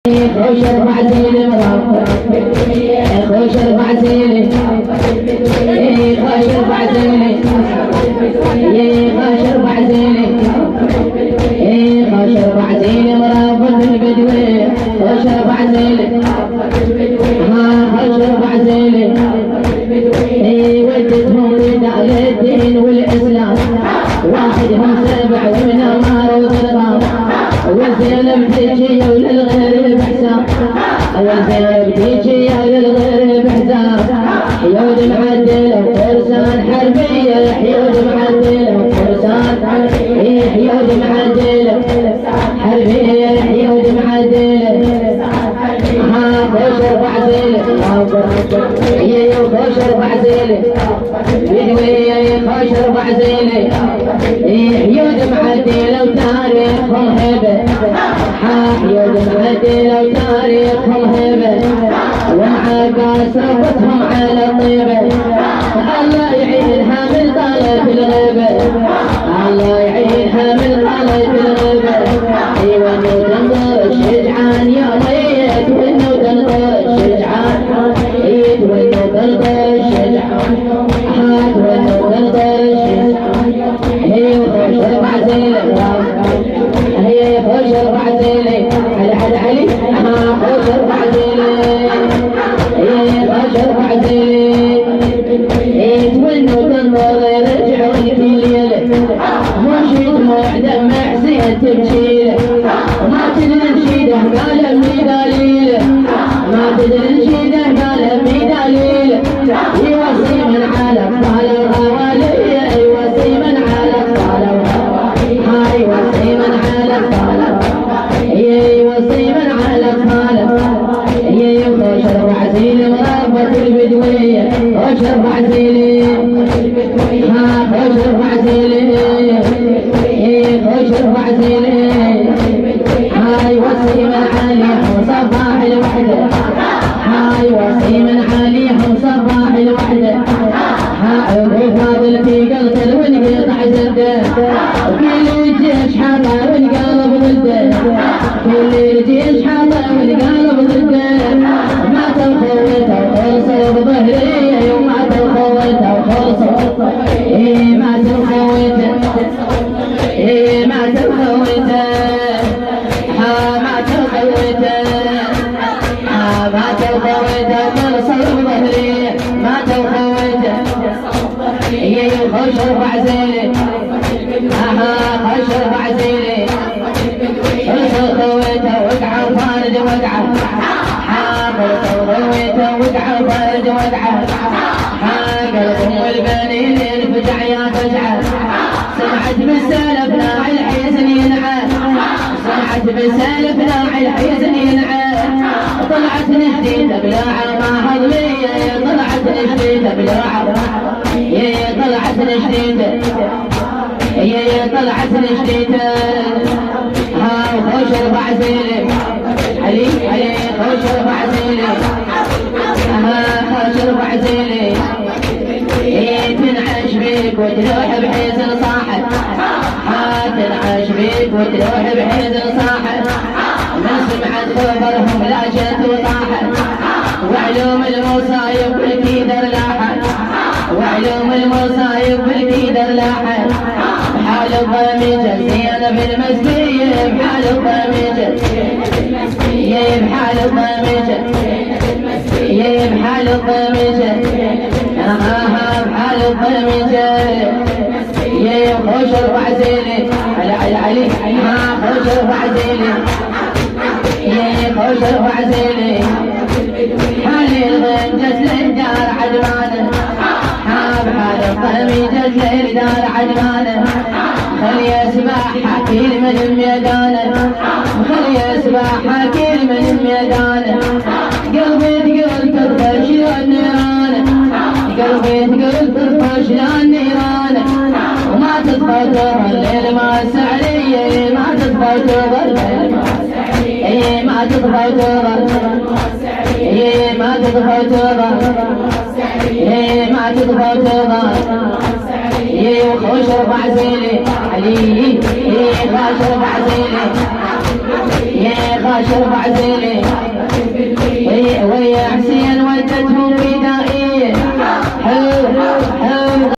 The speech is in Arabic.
خوش اربع زين مرافق خوش اربع زين خوش اربع زين خوش اربع زين خوش اربع زين مرافق البدوي خوش اربع زين خوش اربع زين ودتهم بدال الدين والاسلام واحدهم سبع ومن امار وضرام والزينب تجي وللغير بحساب والزينب تجي وللغير بحساب حيود معدله وفرسان حربيه حيود معدله وفرسان حيود معدله حربيه حيود معدله خوش اربع زيله خوش اربع زيله بدوي خوش اربع زيله حيود معدله وتاريخهم هبه حيود معدله وتاريخهم هبه ومعاقاس ربطهم على طيبه الله يعينها من طالت الغيبه الله يعينها من طالت الغيبه ايوه تنظر الشجعان يا ريت وانه تنظر الشجعان ايد وانه تنظر الشجعان هات وانه تنظر الشجعان هي خوش اربع زيله هي خوش اربع زيله علي علي خوش اربع زيله هي خوش اربع زيله ايد وانه تنظر يرجعون كل ليله مرشد موعده مع زين تبشيله ما تدري نشيده قال امي دليله ما تدري نشيده قال امي دليله يوصي من على اطفال الغوالي يوصي من على اطفال الغوالي هاي يوصي من على اطفال يوصي من على اطفال خوش اربع زين مرافق البدويه خوش اربع زين خوش اربع زين خوش اربع زين هاي وصي من عليهم صباح الوحده هاي وصي من عليهم صباح الوحده هاي فاضل في قلب ونقطع زده كل الجيش حاضر والقلب ضده كل الجيش حاضر والقلب ضده ما تخوته وخلصوا بظهري وما تخوته وخلصوا ما تخوته ما تخوته ما تخوته ما تخوته خلصوا بظهري ما تخوته خوش اربع زيله خوش اربع زيله خوته وقعه وفارد وقعه خوته وقعه وفارد وقعه قلبهم والبنين الفجع يا فجعه سمعت بالسالف ناعي الحزن ينعى سمعت بالسالف ناعي الحزن ينعى طلعت نشديده بلاعه ما هضليه طلعت نشديده بلاعه طلعت نشديده طلعت نشديده خوش اربع زيله علي علي خوش اربع زيله خوش اربع زيله تنعش بيك وتروح بحزن صاحب تنعش بيك وتروح بحزن صاحب من سمعت خبرهم لا جت وطاحت وعلوم المصايب بالكيدر لاحت وعلوم المصايب بالكيدر لاحت بحال الضميجة زينب المسكية بحال الضميجة بحال الضميجة بحال الضميجة بحال الضميجة خوش اربع زيله علي خوش اربع زيله خوش اربع زيله حالي الغنجة للدار عدمانه بحال الضميجة للدار عدمانه خلي يسبح حكيل من الميدانه خلي يسبح حكيل من الميدانه قلبي تقول تطفش النيران قلبي تقول تطفش النيران وما تطفى تظل الليل ما سعريه ما تطفى تظل ما تطفى تظل ما تطفى تظل ما تطفى تظل وخوش ربع زيلي علي خاش ربع زيلي يا خاش ربع زيلي ويا حسين ودته في